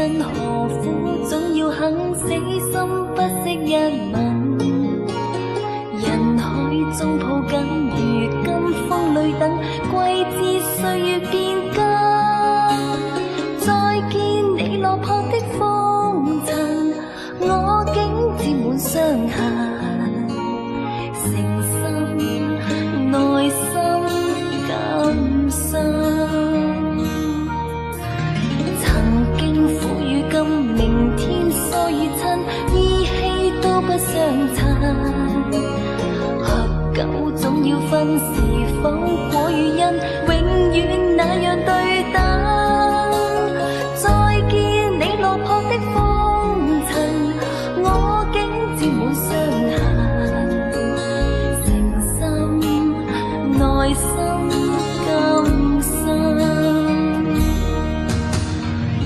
真何苦，總要肯死心不息一吻。人海中抱緊，如今風裏等，季節歲月變更。再見你落魄的風塵，我竟沾滿傷痕。誠心內心感傷。曾經苦與甘，明天疏與親，依稀都不相襯。合久總要分，是否果與因，永遠那樣對等。再見你落魄的風塵，我竟沾滿傷痕。誠心內心感傷。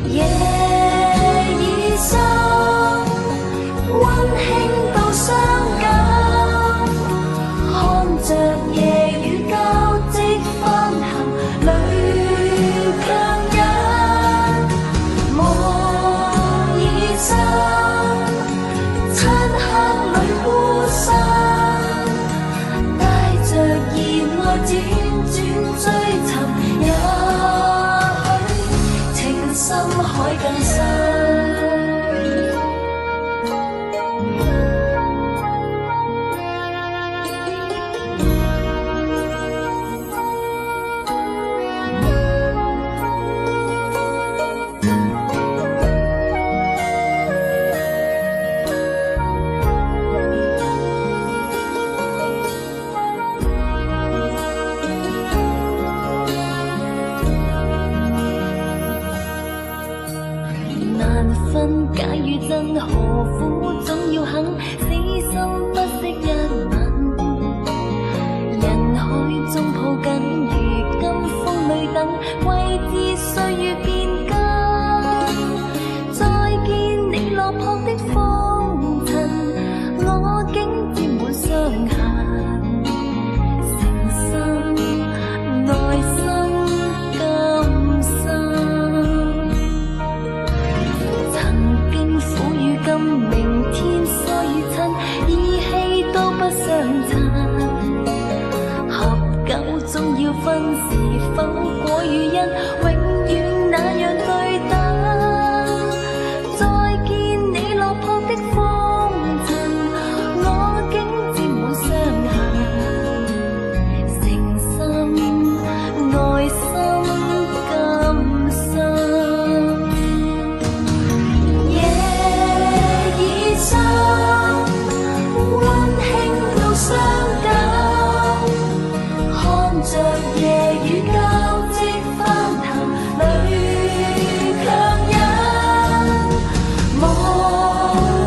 夜已深，溫馨到傷感，看着夜雨交織翻行，淚強忍。夢已深，漆黑裏孤身，帶着熱愛輾轉追尋，也許情深海更深。難分假與真，何苦總要肯死心不息一吻。人海中抱緊，如今風裏等，季節歲月變更。再見你落魄的風塵，我竟沾滿傷痕。誠心內心感傷。曾經苦與甘，明天疏與親，依稀都不相襯。合久總要分，是否果與因，永遠那樣對等。再見你落魄的風塵，我竟沾滿傷痕。誠心內心感傷。夜已深，溫馨到傷感，看着夜雨交織翻騰，淚強忍。夢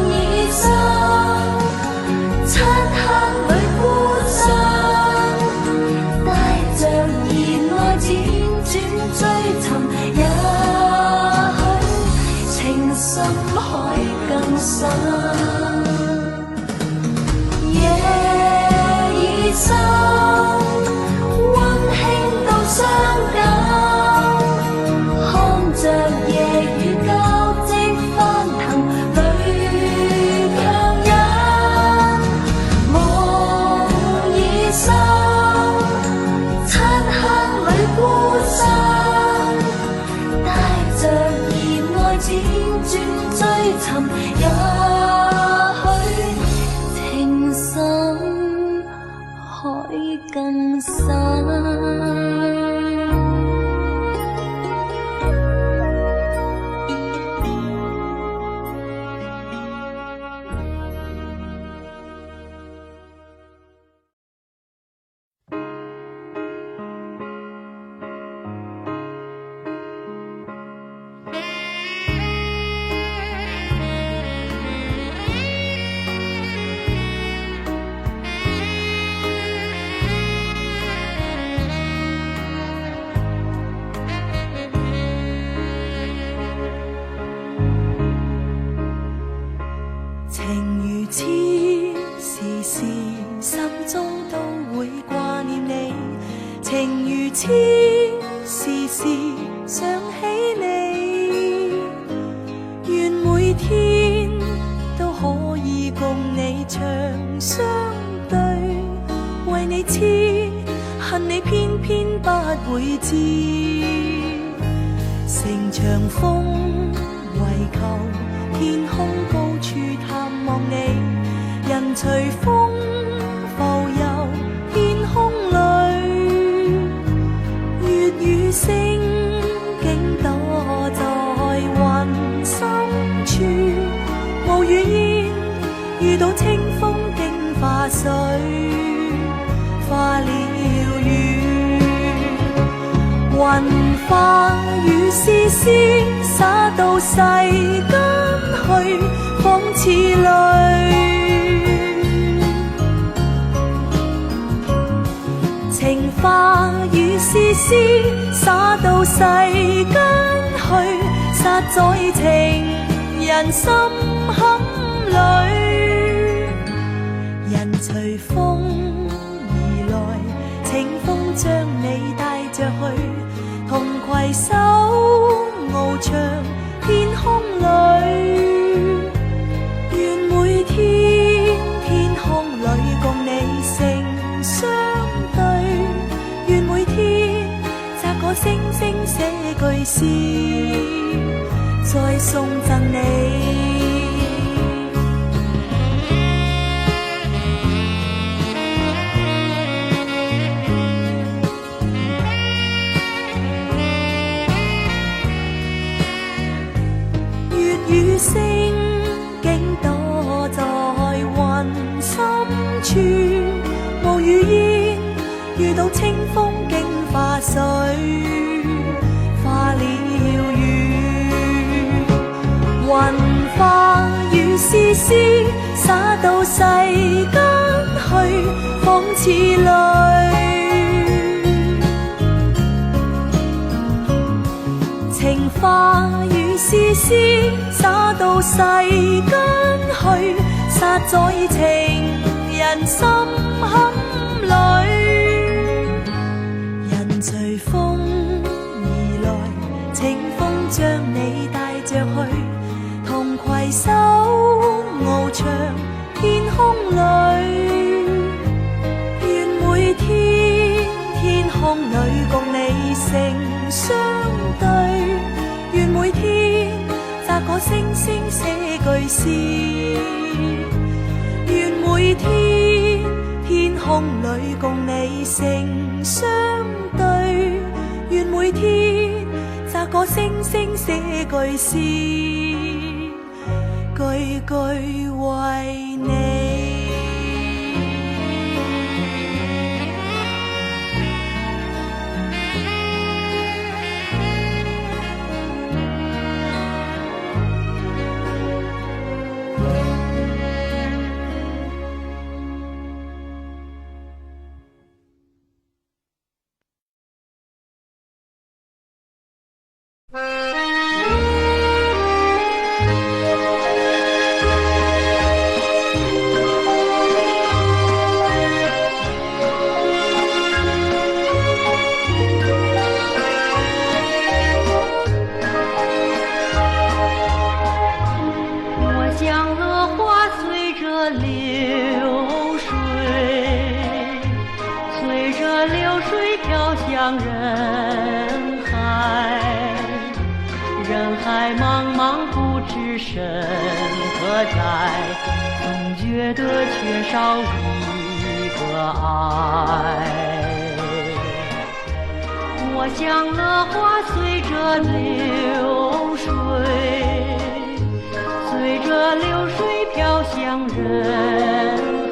已深，漆黑裏孤身，帶着熱愛輾轉追尋，也許情深海更深。夜已深，溫馨到傷感，看着夜雨交織翻騰，淚強忍。夢已深，漆黑裏孤身，帶着熱愛輾轉追尋，也許情深海更深。情如此，時時心中都會掛念你。情如此，時時想起你。为痴，恨你偏偏不会知。乘长风唯求天空高处探望你，人随风浮游天空里，月与星竟躲在云深处，无语言遇到清风竟化水，化了雨。云化雨丝丝洒到世间去，仿似泪。情化雨丝丝洒到世间去，撒在情人心坎里。人随风而来，清风将你带着去，同携手翱翔天空里。愿每天天空里共你成相对，愿每天摘个星星写句诗，再送赠你。雨星竟躲在云深處，無語言遇到清風竟化水，化了雨。雲化雨絲絲灑到世間去，仿似淚。情化雨絲絲灑到世間去，撒在情人心坎裏。人隨風而來，清風將你帶着去，同攜手翱翔天空裏。願每天天空裏共你成相對，願每天摘個星星寫句詩，願每天天空裏共你成相對，願每天摘個星星寫句詩，句句為你。人海茫茫不知身何在，总觉得缺少一个爱。我像了花随着流水，随着流水飘向人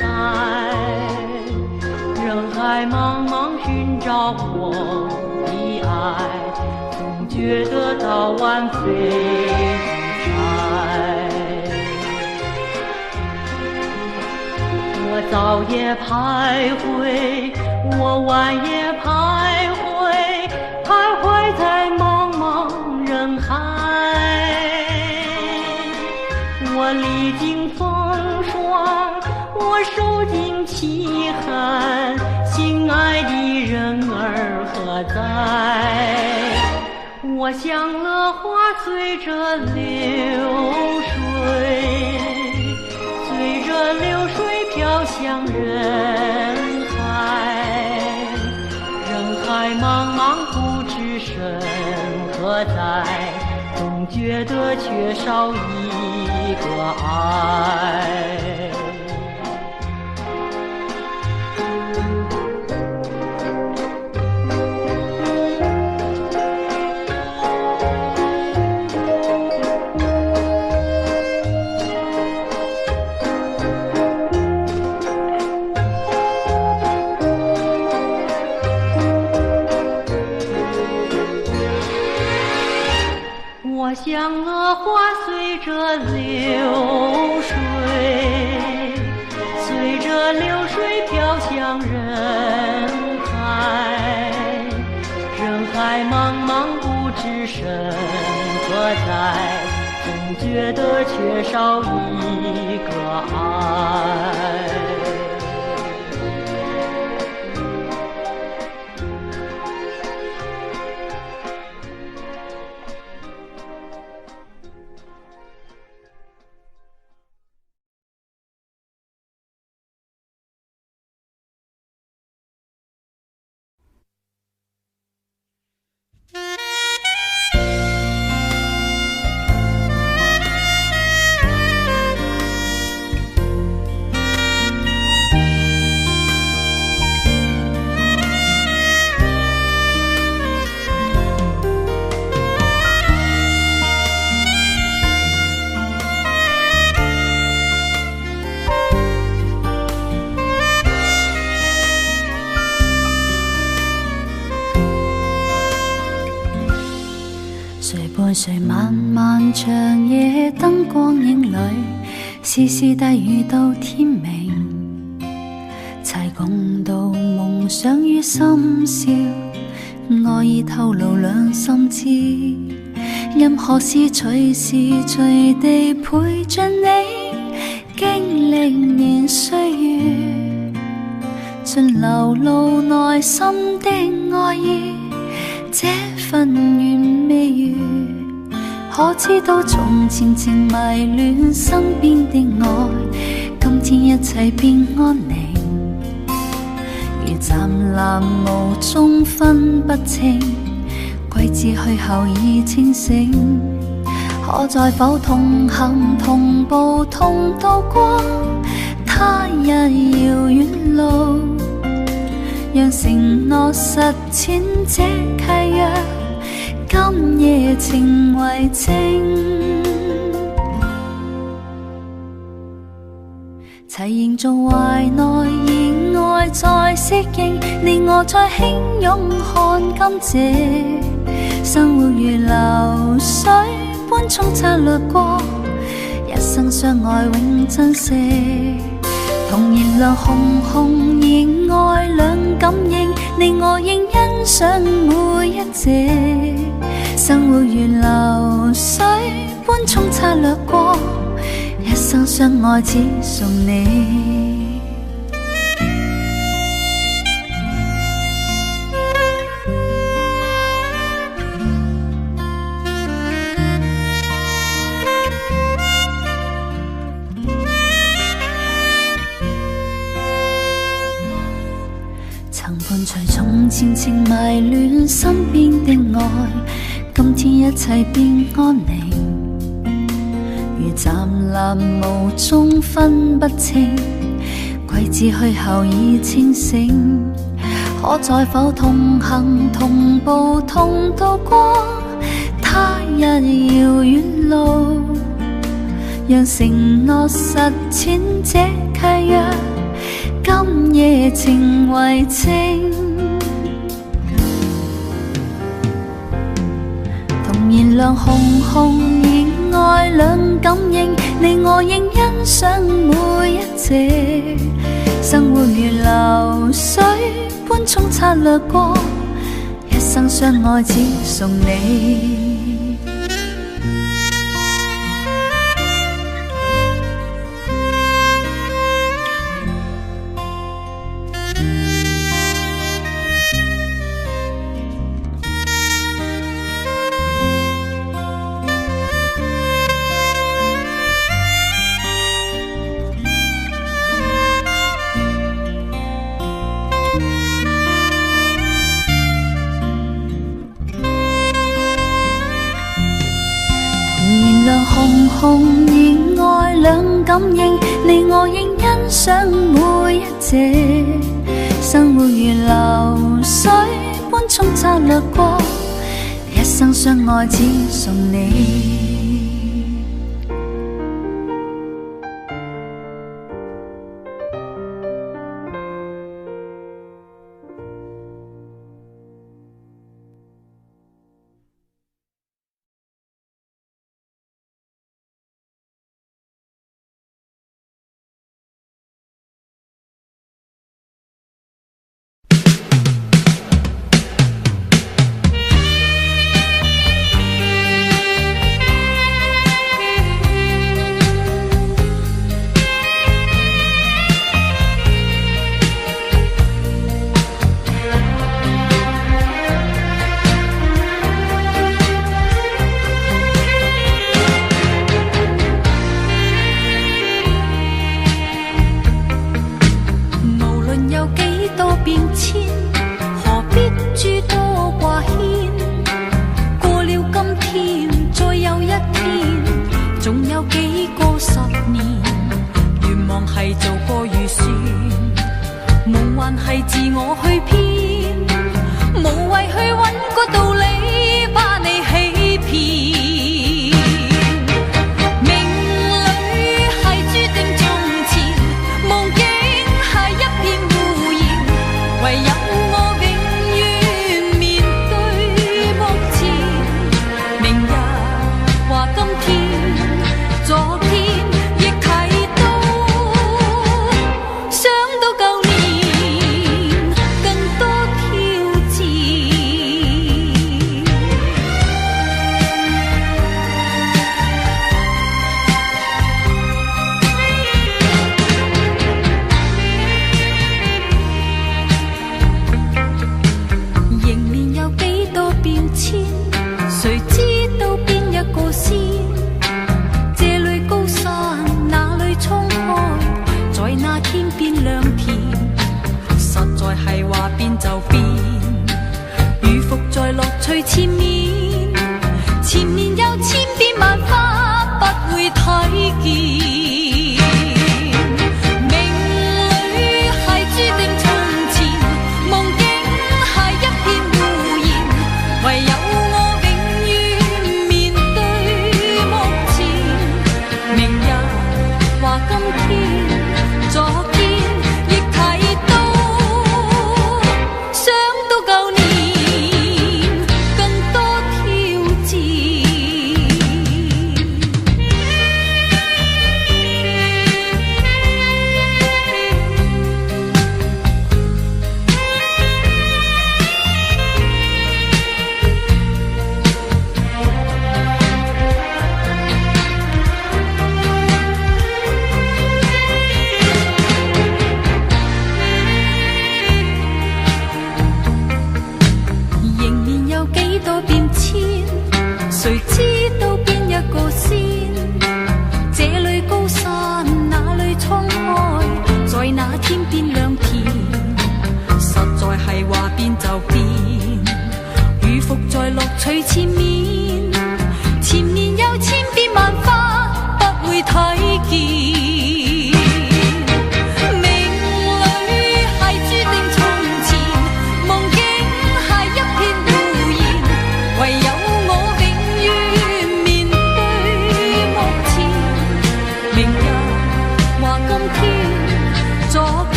海，人海茫茫寻找我的爱，总觉得早晚飞如柴。我早也徘徊，我晚也徘徊，徘徊在茫茫人海。我历经风霜，我受尽凄寒，心爱的人儿何在？我像了花随着流水，随着流水飘向人海，茫茫不知身何在，总觉得缺少一个爱。我像荷花随着流水，随着流水飘向人海，人海茫茫不知身何在，总觉得缺少一个爱。谁伴谁漫漫长夜灯光影里，丝丝低语到天明，齐共度梦想与深宵，爱意透露两心知。任何事随时随地陪着你，经历年岁月，尽流露内心的爱意。这份缘未完，可知道從前情迷戀身邊的愛，今天一切變安寧。如湛藍霧中分不清，季節去後已清醒。可在否同行同步同渡過他日遙遠路？讓承諾實踐這契約，今夜情為證。齊營造懷內意外再適應，你我再輕擁看甘蔗，生活如流水般沖刷掠過，一生相愛永珍惜。同燃亮紅紅熱愛兩感應，你我應欣賞每一隻，生活如流水般沖刷掠過，一生相愛只送你。曾伴隨從前情迷戀身邊的愛，今天一切變安寧。如湛藍霧中分不清，季節去後已清醒。可在否同行同步同渡過他日遙遠路？讓承諾實踐這契約，今夜情為證。同燃亮紅紅熱愛兩感應，你我應欣賞每一隻，生活如流水般沖刷掠過，一生相愛只送你。同而愛兩感應，你我應欣賞每一隻。生活如流水般沖刷掠過，一生相愛只送你。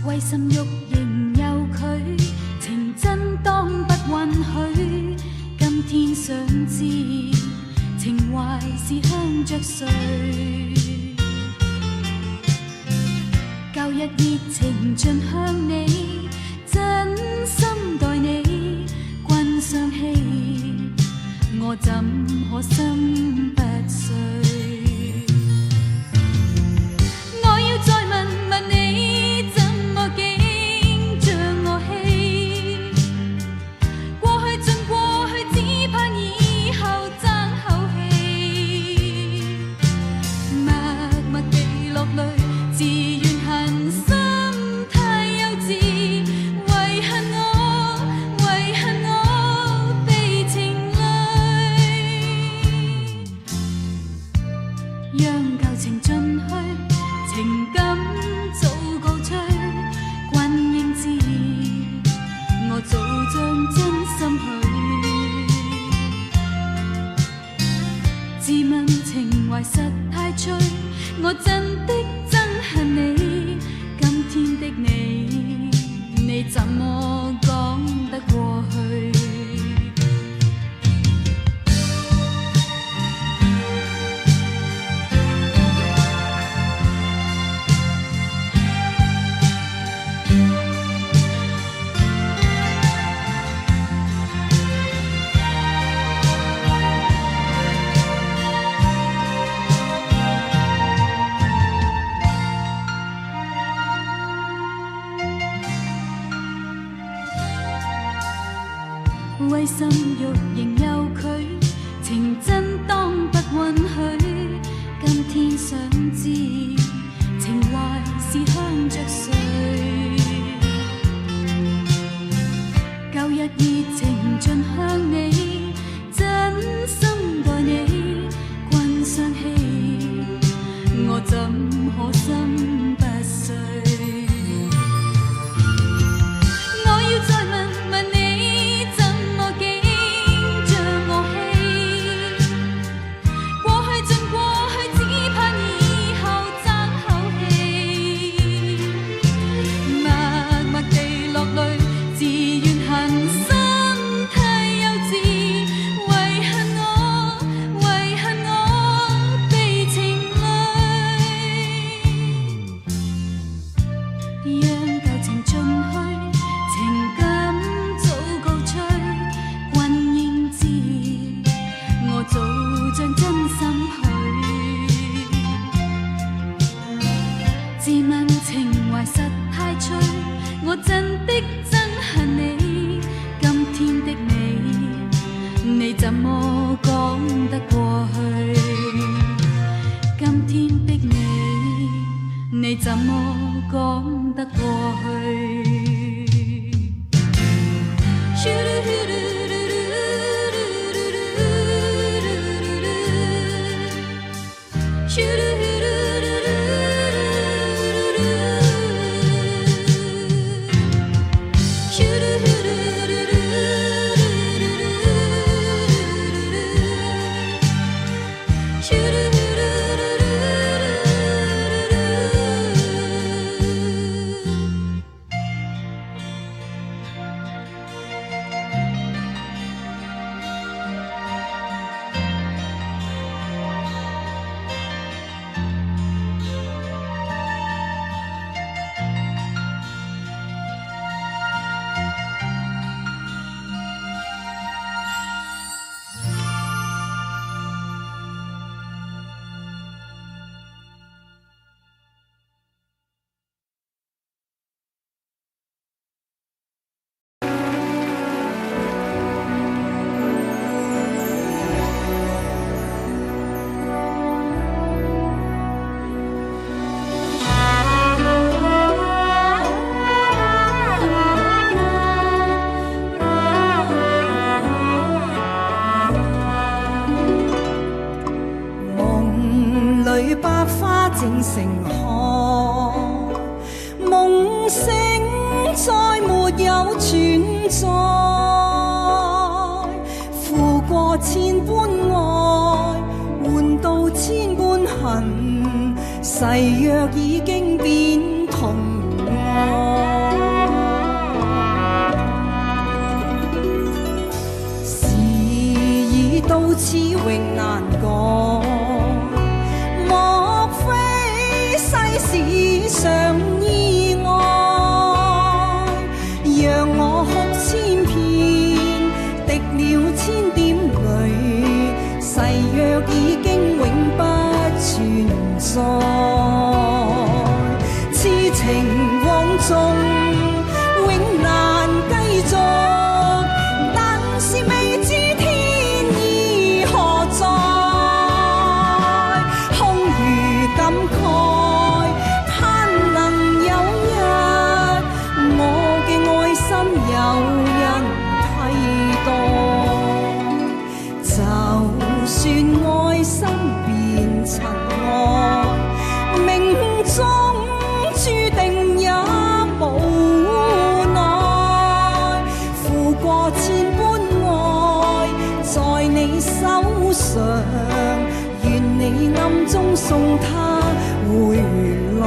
為甚欲仍有佢？知情懷是向着誰，舊日熱情盡向你，真心待你，君相欺，我怎可心不碎？我要再問問你，怎麼竟將我棄？過去盡過去，只盼以後爭口氣，默默地落淚，自怨恨心太幼稚，遺恨我被情累，讓舊情盡去，情感早告吹，君應知我早將真心許，自問情懷實太脆，我真的憎恨你，今天的你，你怎麼講得過去？為心欲仍有拒，情真當不允許。今天想知情懷是向着誰？舊日熱情盡向你，真心待你，君相欺，我怎可心不碎？我要再問問你，怎麼竟將我棄？過去盡過去，只盼以後爭口氣，默默地落淚，自怨恨心太幼稚，遺恨我被情累，讓舊情盡去，情感早告吹，君應知我早將真心許，自問情懷實太脆，我真的憎恨你，今天的你，你怎麼講得過去？今天的你，你怎麼講得過去？正盛開，夢醒再沒有存在，負過千般愛，換到千般恨，誓約已經變痛愛。時移到此永難改。莫非世事上意外，讓我哭千遍，滴了千點淚，誓約已經永不存在。痴情往縱永難繼續，但是未知天意何在，空餘感慨，盼能有日我嘅愛心有人替代。就算愛心變塵埃，命中注定也無奈，付過千般愛在你手上，願你暗中送他回來。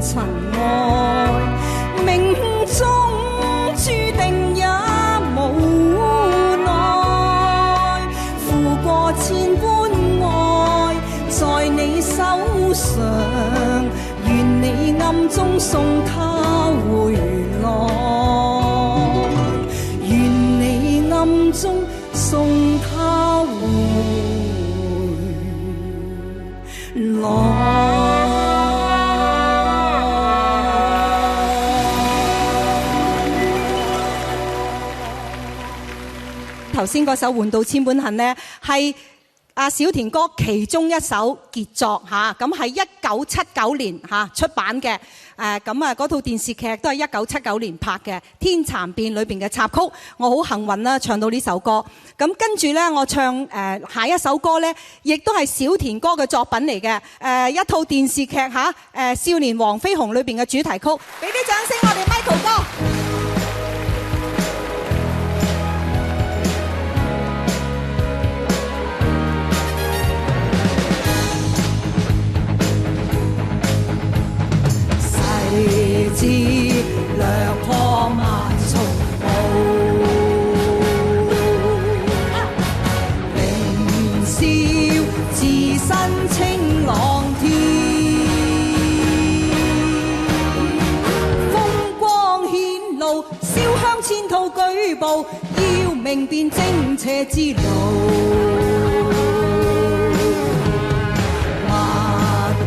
塵埃，命中注定也無奈，付過千般愛在你手上，願你暗中送他回來，願你暗中送他回來。頭先嗰首《換到千般恨》呢，係阿小田哥其中一首傑作嚇，咁係1979年出版嘅。咁啊嗰套電視劇都係1979年拍嘅《天蠶變》裏邊嘅插曲，我好幸運啦，唱到呢首歌。咁跟住呢，我唱下一首歌呢，亦都係小田哥嘅作品嚟嘅。一套電視劇嚇，《少年黃飛鴻》裏邊嘅主題曲，俾啲掌聲我哋 Michael 哥。世事掠破萬重霧，凌霄自身清朗天，風光顯露，燒香千套舉步，要明辨正邪之路，勿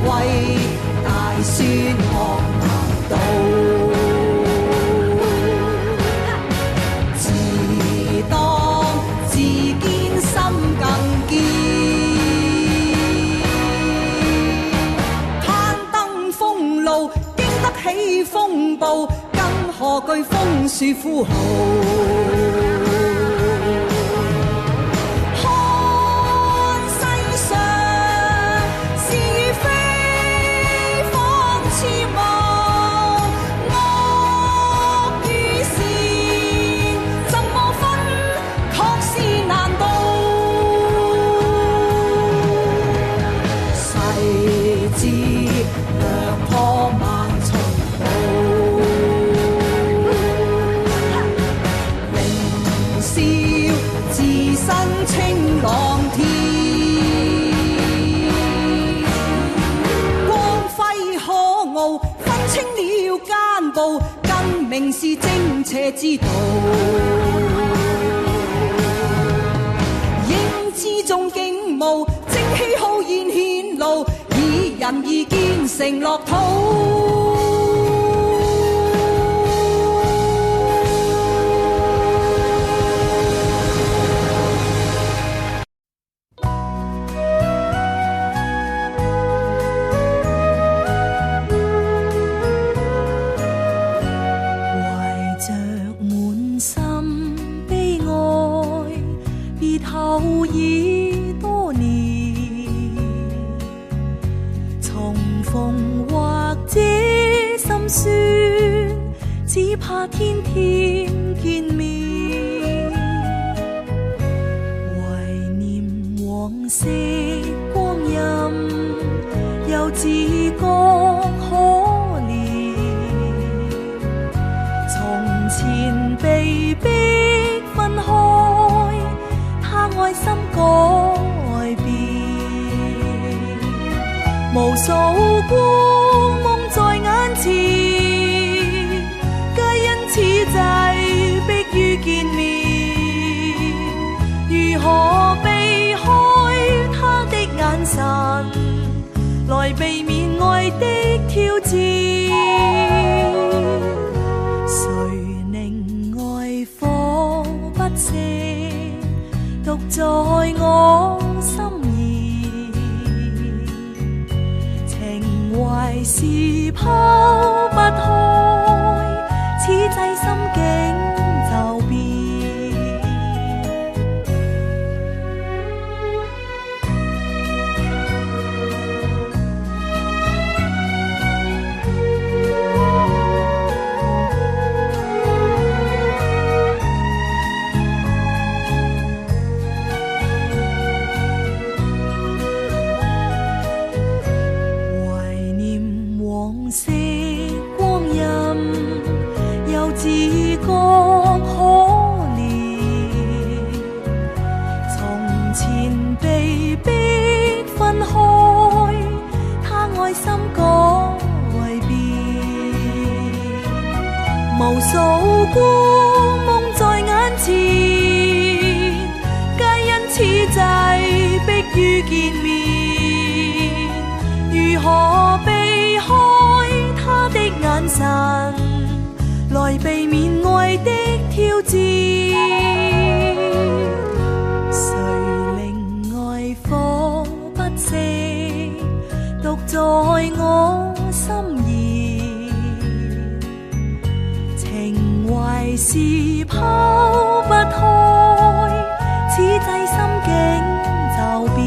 為大宣惡道，自當自堅心更堅，攀登封路經得起風暴，更何懼楓樹呼號。清朗天，光輝可傲，分清了奸暴，更明是正邪之道。英姿中景慕，正氣浩然顯露，以仁義建成樂土。色光阴，又自覺可憐。從前被逼分開，他愛心改變，無數光夢在眼前，皆因此際迫於見面。如何避開他的眼神，來避免愛的挑戰？誰令愛火不熄，獨在我心兒？情懷是拋不開，此際心境就變。無數光夢在眼前，皆因此際迫於見面。如何避開他的眼神，來避免愛的挑戰？誰令愛火不熄，獨在我心兒？情懷是拋不開，此際心境就變。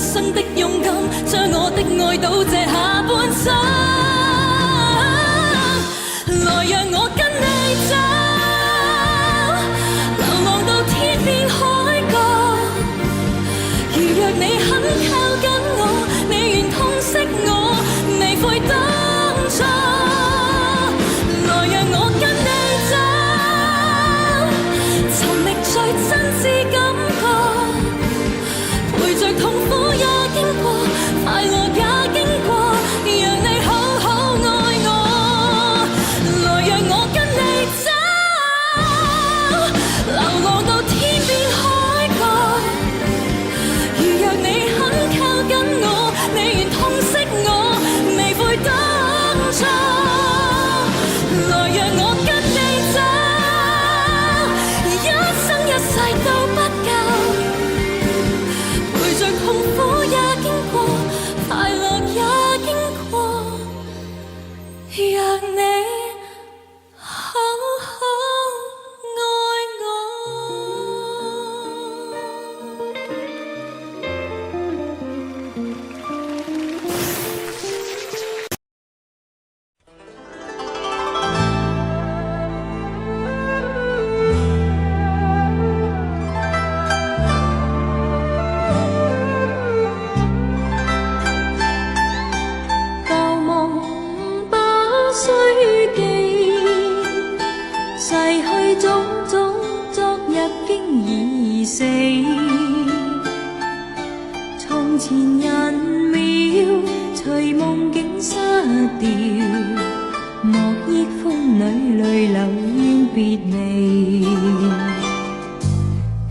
生的勇敢，將我的愛倒瀉下半生。來讓我跟你走，流浪到天邊海角。如若你肯靠緊我，你願痛惜我，未悔當初。來讓我跟你走，尋覓最真摯感覺，陪着痛苦也經過，快樂也經過，讓你好好愛我。來讓我跟你走，流浪到天邊海角。如若你肯靠緊我，你願痛惜我，未悔當初。來讓我跟你走，一生一世都不夠，陪着痛苦也經過，快樂也經過，讓你好好愛我。舊夢不須記，逝去種種，昨日經已死。從前人渺，隨夢境失掉，莫憶風裏淚流怨別離。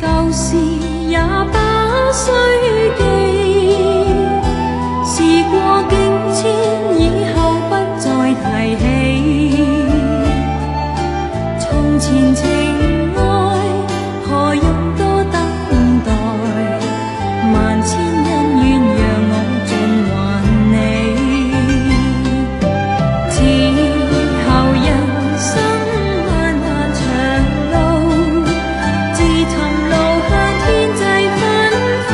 舊事也不須記，事過境遷，以後不再提起。從前情愛，何用多等待？萬千恩怨讓我盡還你。此後人生漫漫長路，自尋路向天際紛飛。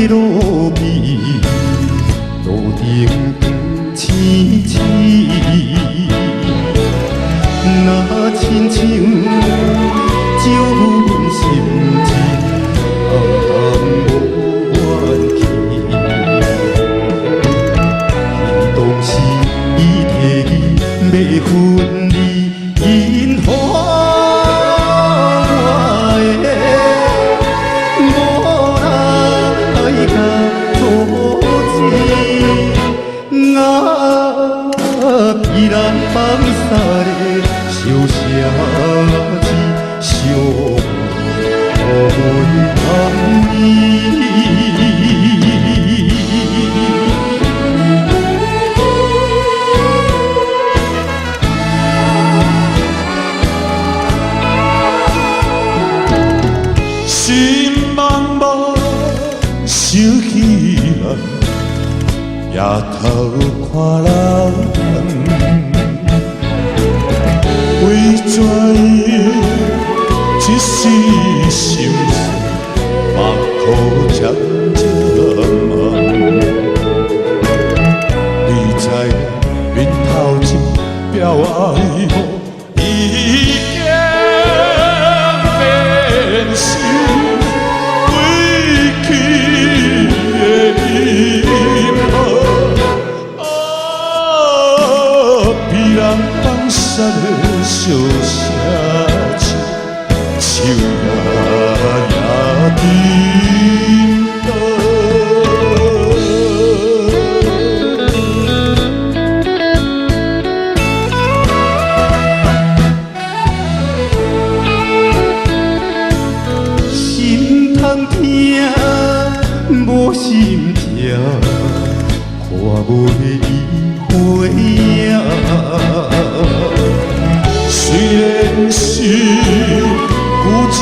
路边，路顶青青，那亲像照阮心情，无怨气。当时伊提议要分离，因予我的无奈甲阻止，彼人放撒的小声字，寂袂通依。心茫茫，想起人，夜头看人，为怎样一时心碎，目眶渐渐红。你知面头前表爱慕，已经变心。放下的小声情，树也沉心通听，无心痛，看袂伊回影。虽然是孤寂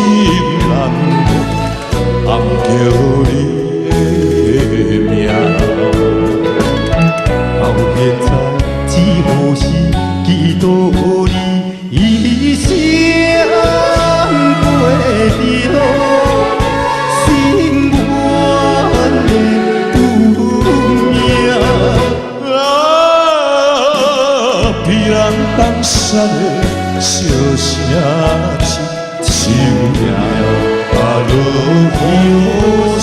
难过，暗叫你的名，到现在只好是记住你一生过着心愿的运命。彼人放下的小声情，树也落雨声。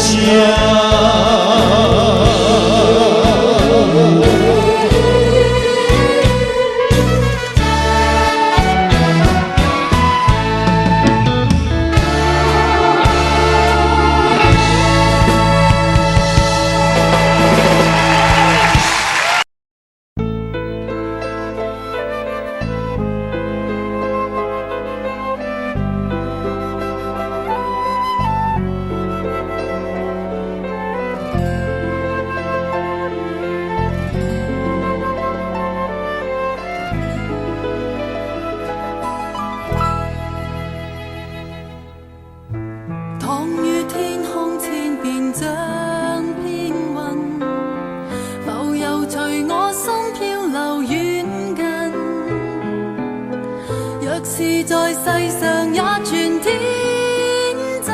倘于天空千变像片云，浮游随我心漂流远近。若是在世上也全天真，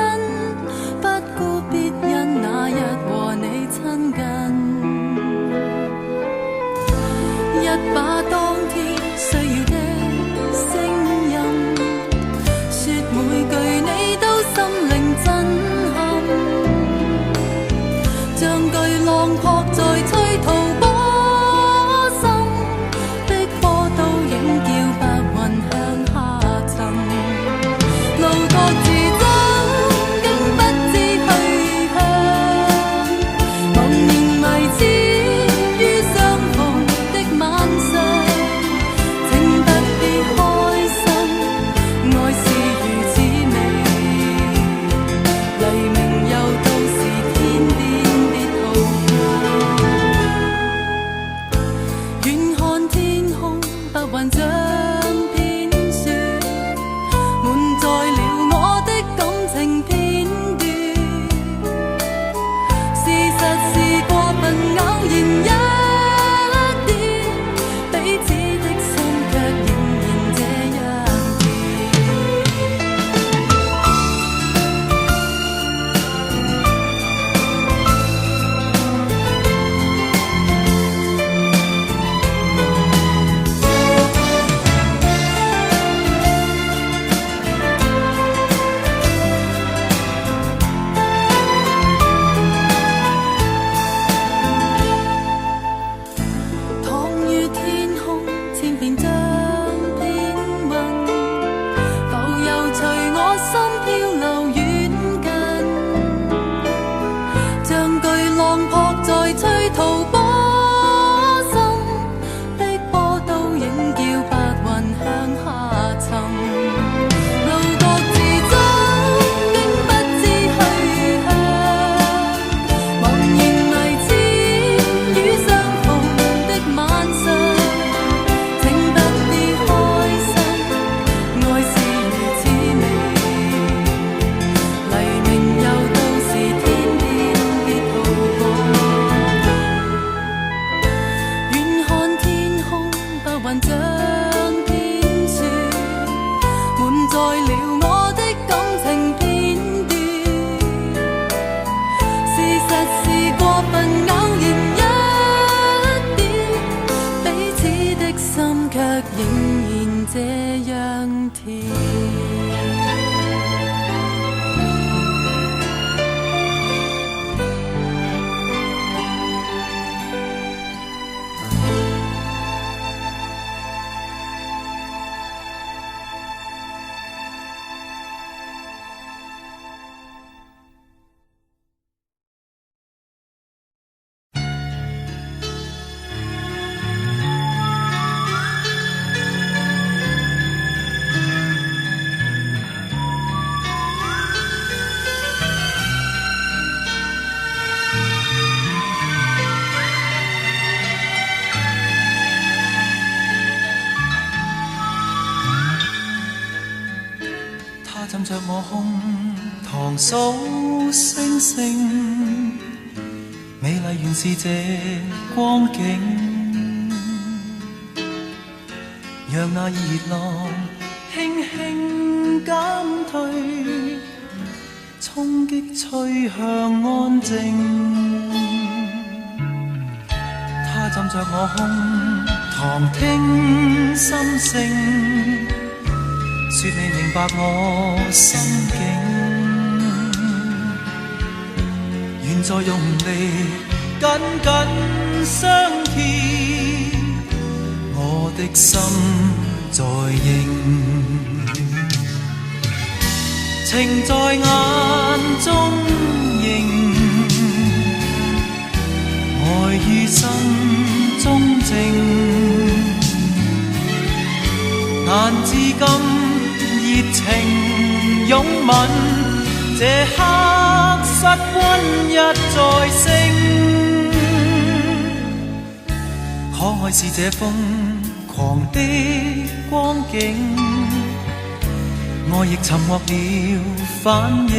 不顾别人那日和你亲近，一把当天需要的声音，说每句你都心灵震撼，像巨浪扑在催吐波心，逼波倒影叫白云向下沉，路各自走，竟不知去向，茫然迷失于相逢的晚上。浸着我胸膛數星星，美麗原是這光景，讓那熱浪輕輕減退，衝擊吹向安靜。他浸着我胸膛聽心聲，說你明白我心境，願再用力緊緊相貼，我的心在應，情在眼中映，愛於心中靜，難自禁熱情擁吻，這刻室溫一再升。可愛是這瘋狂的光景，愛亦沉默了反應，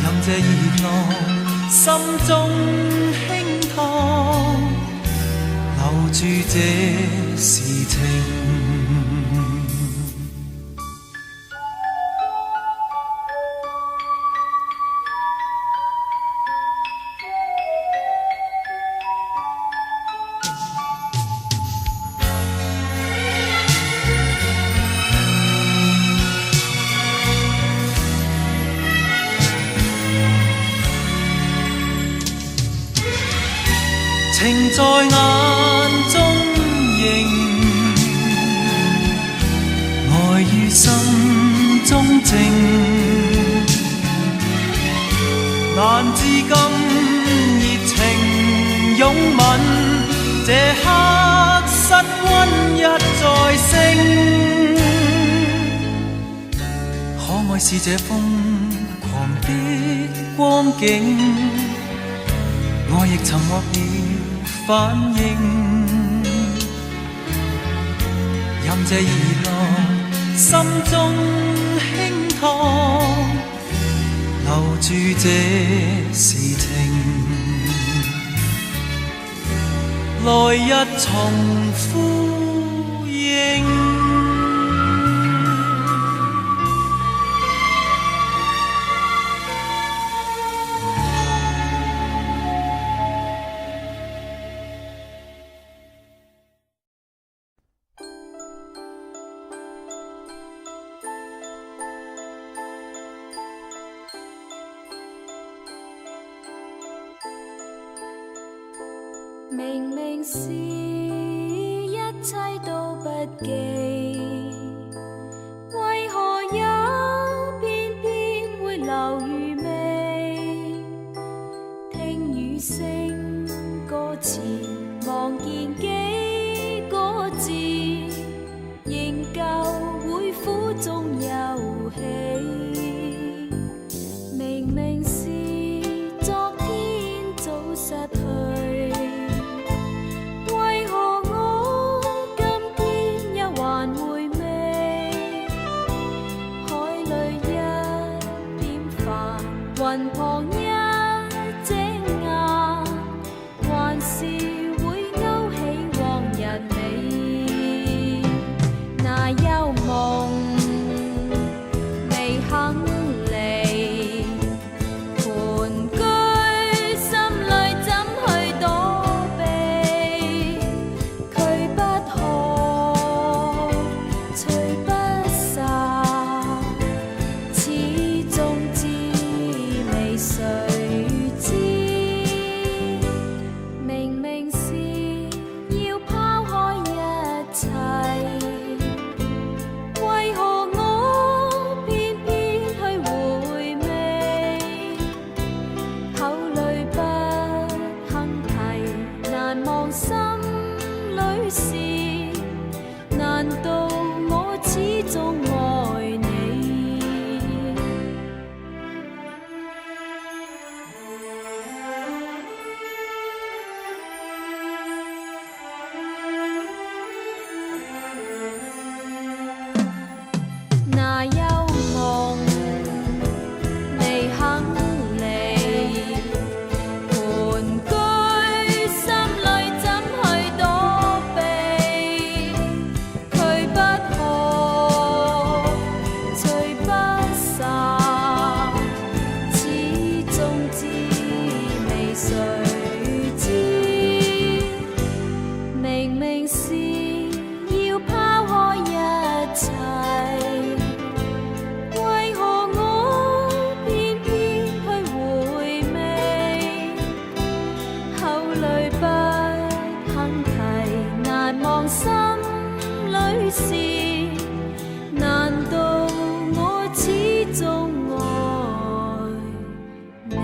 任這熱浪心中輕燙，留住這時情。情在眼中映，愛於心中靜，難自禁熱情擁吻，這刻室溫一再升。可愛是這瘋狂的光景，愛亦沉默了反應，任這熱浪心中輕燙，留住這時情，來日重呼應。明明是一切都不記，為何有偏偏會留餘味？聽雨聲歌詞，望見幾個字，仍舊會苦中有喜。明明是昨天早失去，雲旁一隻眼，還是會勾起往谁知？明明是要抛开一切，为何我偏偏去回味？口里不肯提，难忘心里事。难道我始终爱你？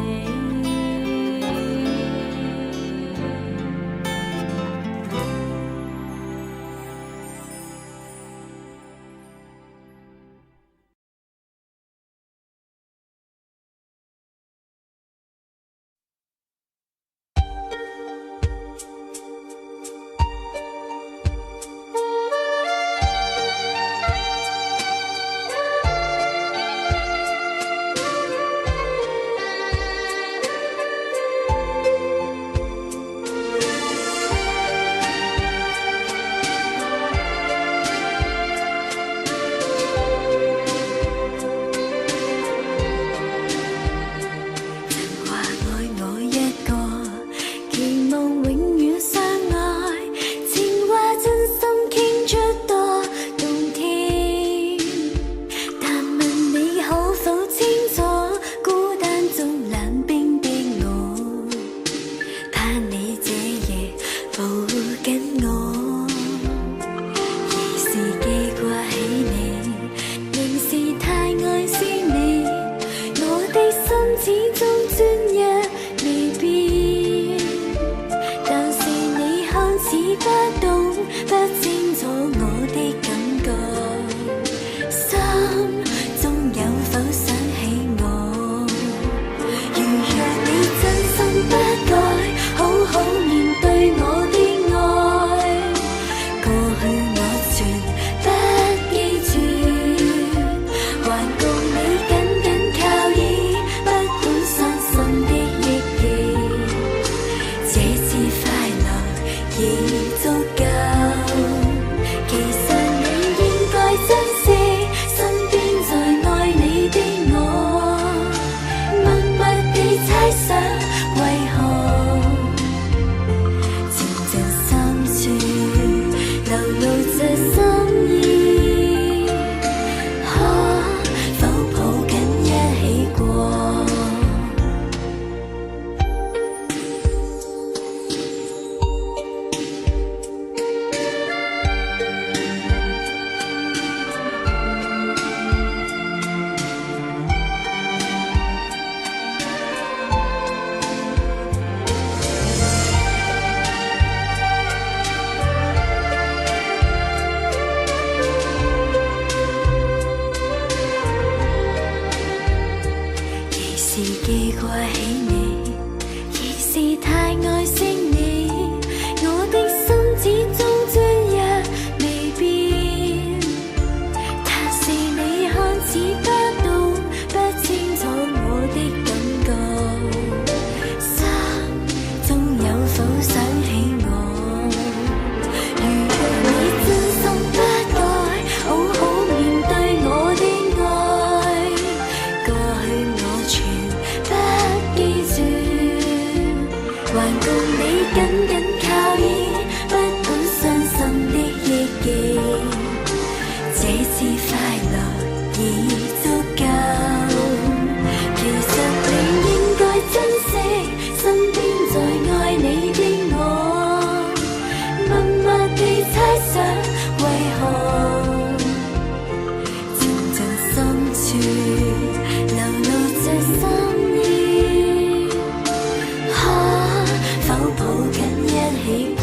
抱緊一起過。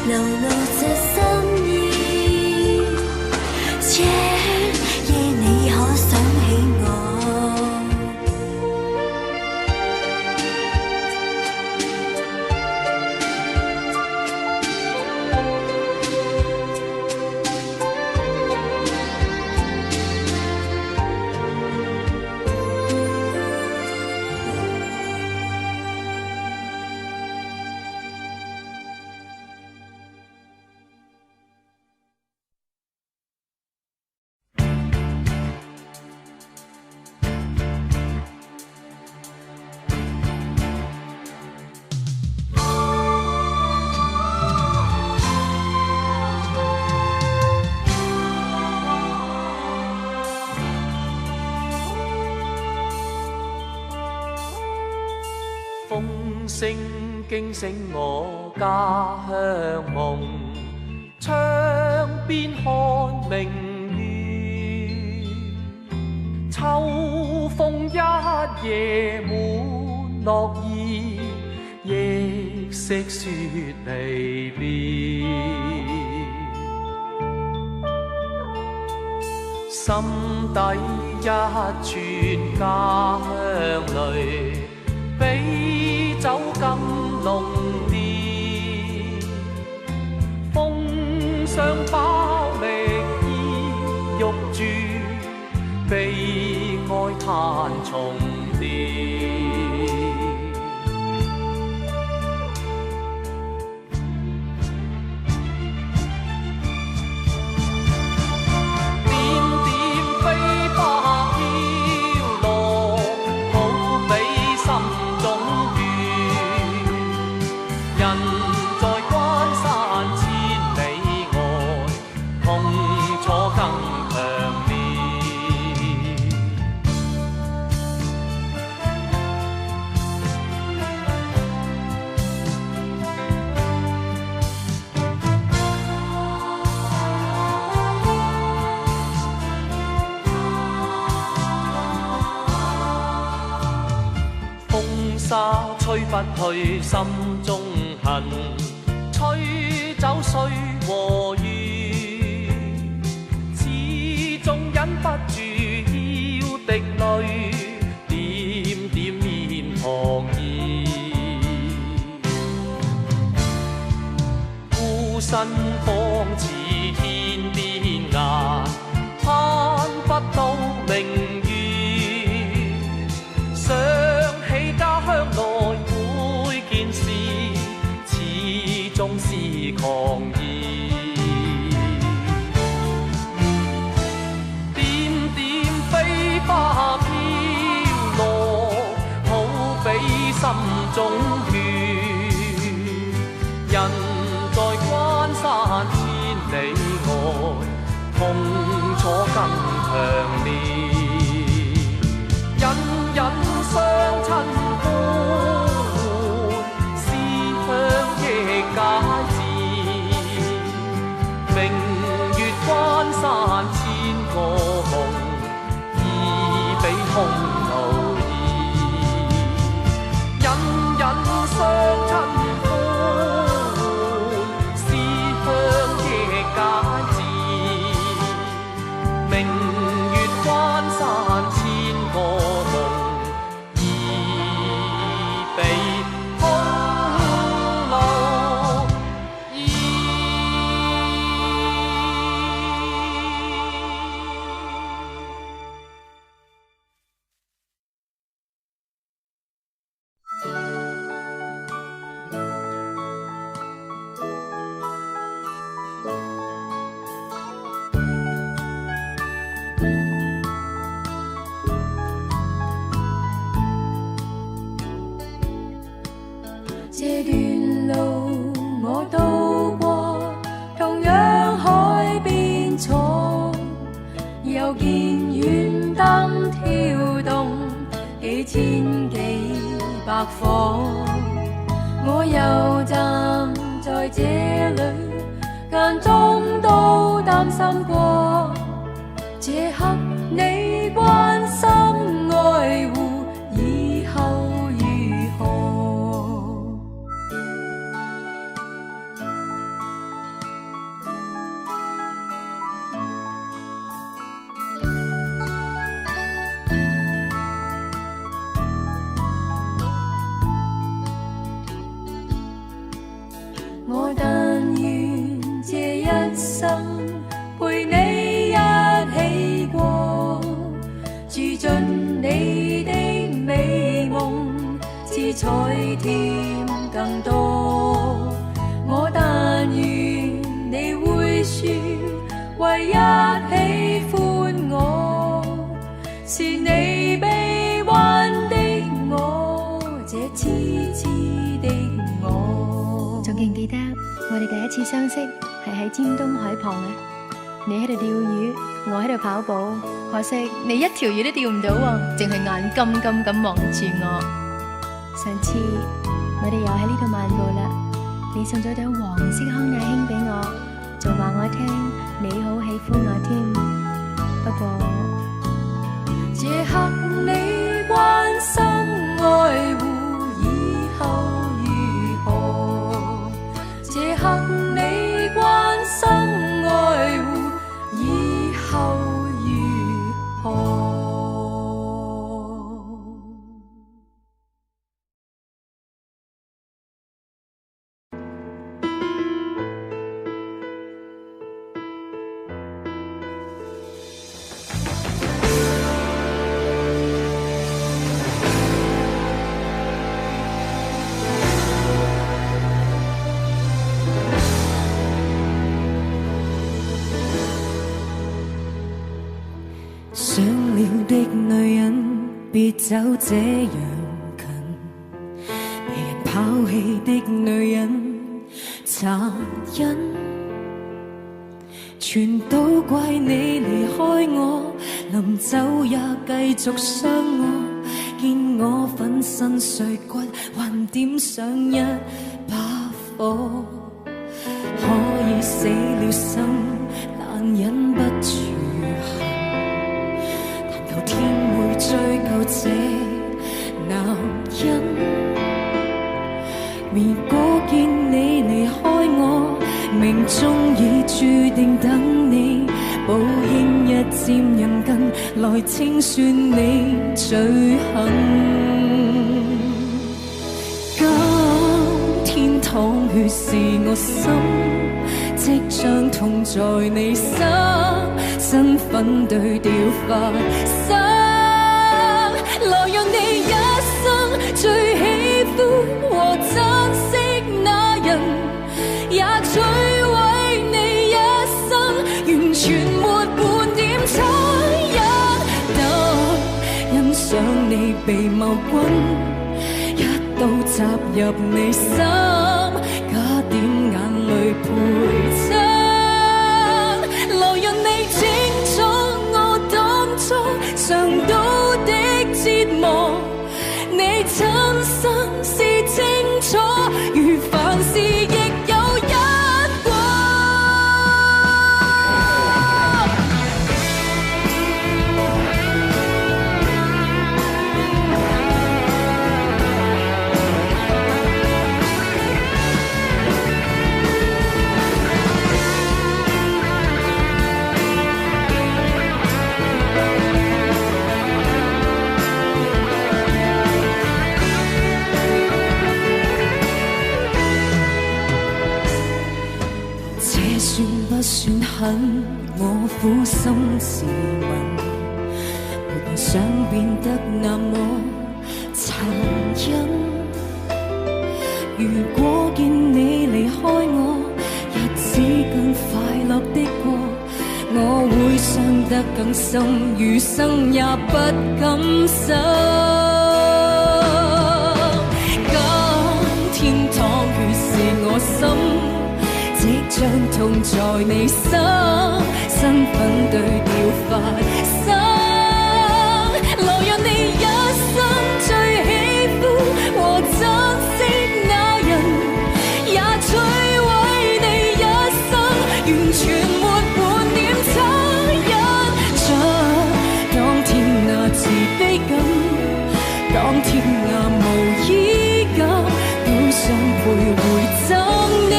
流露着心意。这夜你可想起我？風聲驚醒我家鄉夢，窗邊看明月，秋風一夜滿樂意，亦識說離別。心底一串家鄉淚，比酒更濃烈，風霜包覓衣玉珠，悲哀嘆重疊。沙吹不去心中恨，吹走水和月，始終忍不住要滴淚，點點面龐然。孤身仿似天邊雁，攀不到明月，想起家鄉內每件事，始終是狂意。點點飛花飄落，好比心中血。人在關山千里外，痛楚更強烈。隱隱相親呼喚，思鄉亦解字。明月關山千個夢，已比空無意。隱隱相親呼喚，思鄉亦解字。明月關山千個夢，這段路我渡過，同樣海邊坐，又見遠燈跳動，幾千幾百顆。我又站在這裏，間中都擔心過，這刻你關心愛護，以後如何？但願這一生陪你一起過，住進你的美夢，姿彩添更多。我但願你會說，唯一喜歡我，是你臂彎的我，這痴痴的我。仲記唔記得我哋第一次相識係喺尖東海旁啊？你喺度釣魚，我喺度跑步，可惜你一條魚都釣唔到喎，淨係眼金金咁望住我。上次我哋又喺呢度漫步啦，你送咗朵黃色康乃馨俾我，仲話我聽你好喜歡我添。不過這刻你關心愛護以後如何？這刻你關心愛護以後如何？想了的女人，別走這樣近，被人拋棄的女人，殘忍，全都怪你離開我，臨走也繼續傷我，見我粉身碎骨，還點上一把火，可以死了心，但忍不住天會追究這男人，如果見你離開我，命中已注定等你，報應日漸人近，來清算你罪行。今天淌血是我心，即將痛在你心，身份對調發生，來讓你一生最喜歡和珍惜那人，也摧毀你一生，完全沒半點惻隱。得欣賞你被謀君，一刀插入你心，加點眼淚陪襯。嘗到的折磨，你親身是清楚，如凡事亦有因果。不算狠，我苦心自問，沒人想變得那麼殘忍。如果見你離開我，日子更快樂的過，我會傷得更深，餘生也不甘心。今天淌血是我心，即將痛在你心，身份對調發生，來讓你一生最喜歡和珍惜那人，也摧毀你一生，完全沒半點惻隱。將當天那慈悲感，當天那無依感，都想背回贈你。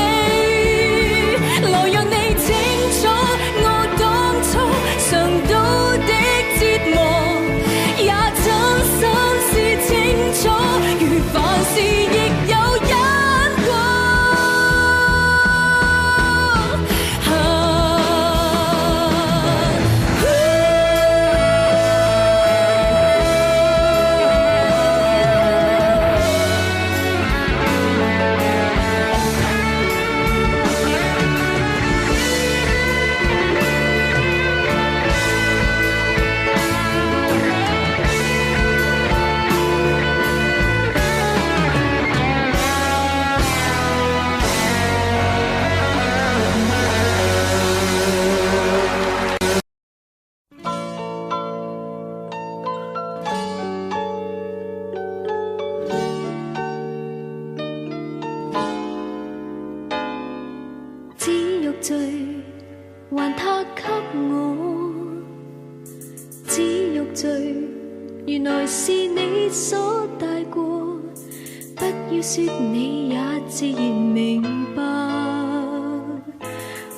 來讓你清楚，我當初嘗到的只欲醉，还他给我，只欲醉，原来是你所带过，不要说你也自然明白，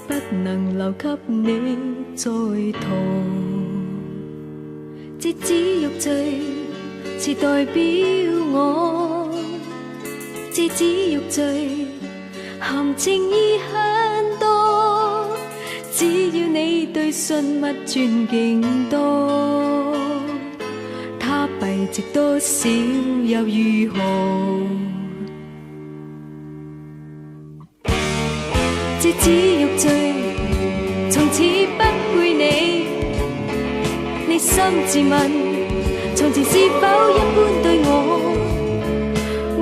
不能留给你再逃。这只欲醉，是代表我，这只欲醉，含情意很多，只要你对信物尊敬多，他币值多少又如何？这只欲醉，从此不配你。你心自问，从前是否一般对我？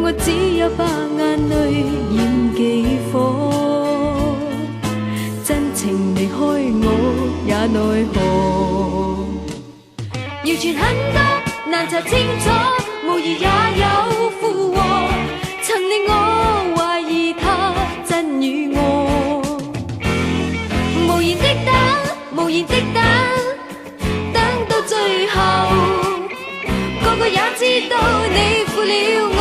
我只有把眼泪染几颗，真情离开我也奈何。謠傳很多，難查清楚，無疑也有附和，曾令我懷疑他真與我。無言的等，無言的等，等到最後，個個也知道你負了我。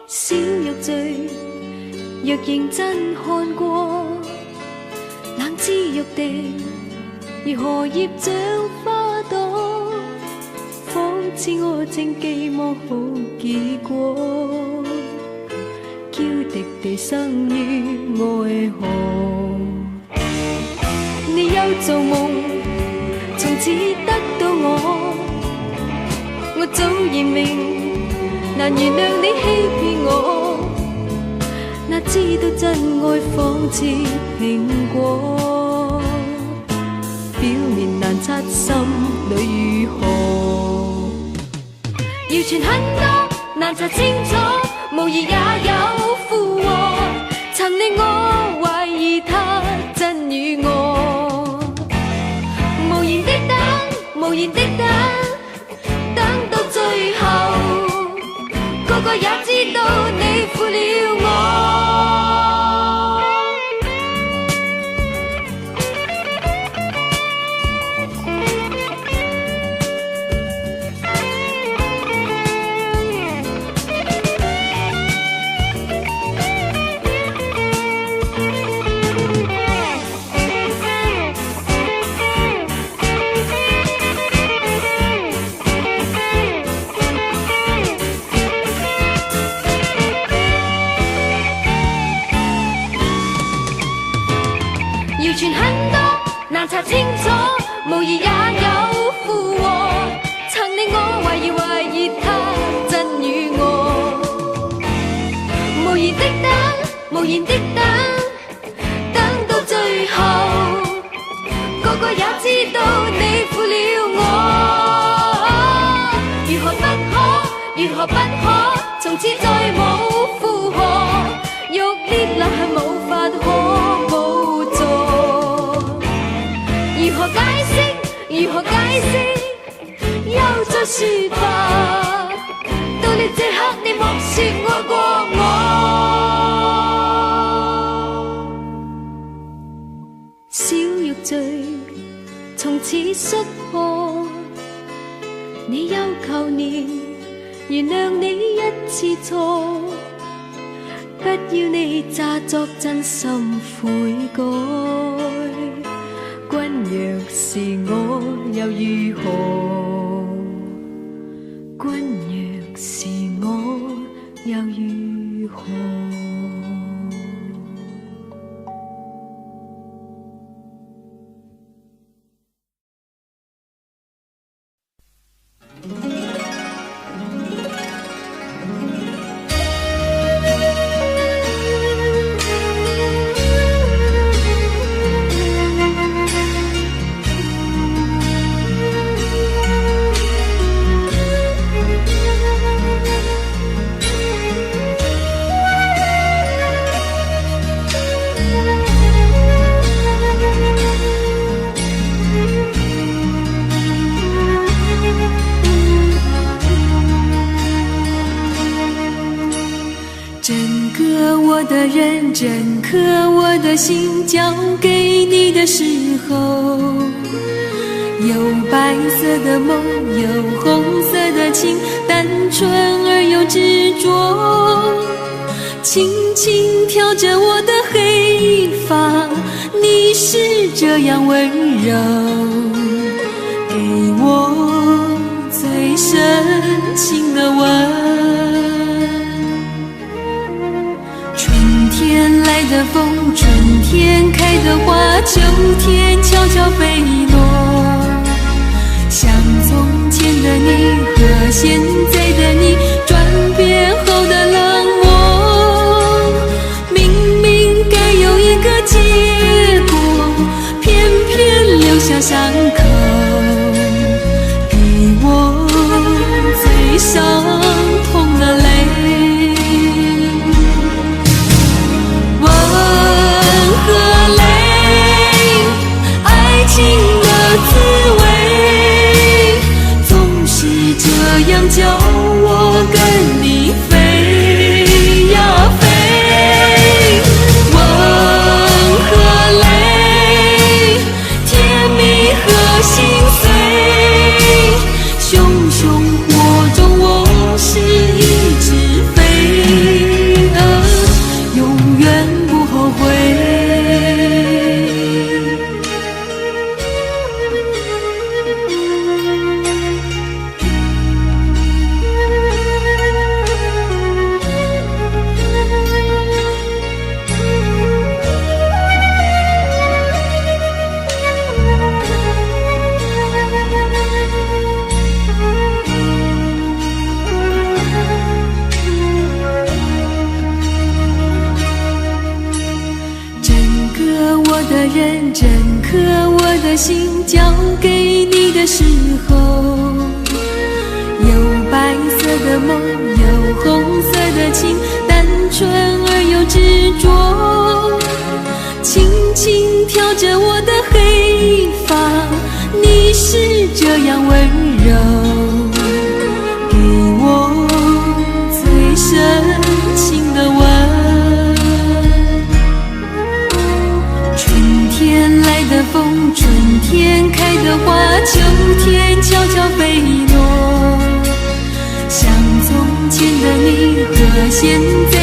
小玉醉，若認真看過，冷知玉滴，如荷葉像花朵，仿似我正寄望好結果，嬌滴地生於愛河。你有做夢，從此得到我早已明，難原諒你欺騙我，哪知道真愛仿似蘋果，表面難測心裏如何。謠傳很多，難查清楚，無疑也有附和，曾令我懷疑他真與我。無言的等，無言的等，等到最後，個個也知道你負了我。謠傳很多，難查清楚，無疑也有附和，曾令我懷疑他真與我。無言的等，無言的等，等到最後，個個也知道你負了我。如何不可，如何不可，從此再冇負荷，欲烈流係無法可補助。如何解釋？如何解釋？又再說吧。到了這刻，你莫說愛過我。小玉醉，從此摔破。你休求年，原諒你一次錯，不要你詐作真心悔改。君若是我又如何？君若是我又如何？认真，可我的心交给你的时候，有白色的梦，有红色的情，单纯而又执着，轻轻挑着我的黑发，你是这样温柔，给我最深情的吻。春天来的风，春天开的花，秋天悄悄飞落，像从前的你和现在的你转变后的冷漠，明明该有一个结果，偏偏留下伤口，给我最伤痛的泪。和泪，爱情的滋味，总是这样叫我跟你飞呀飞。吻和泪，甜蜜和心碎，熊熊火中我是一只飞蛾，永远不后悔。认真，可我的心交给你的时候，有白色的梦，有红色的情，单纯而又执着，轻轻挑着我的黑发，你是这样温柔，给我最深情的吻。春天来的风，春天开的花，秋天悄悄飞落，像从前的你和现在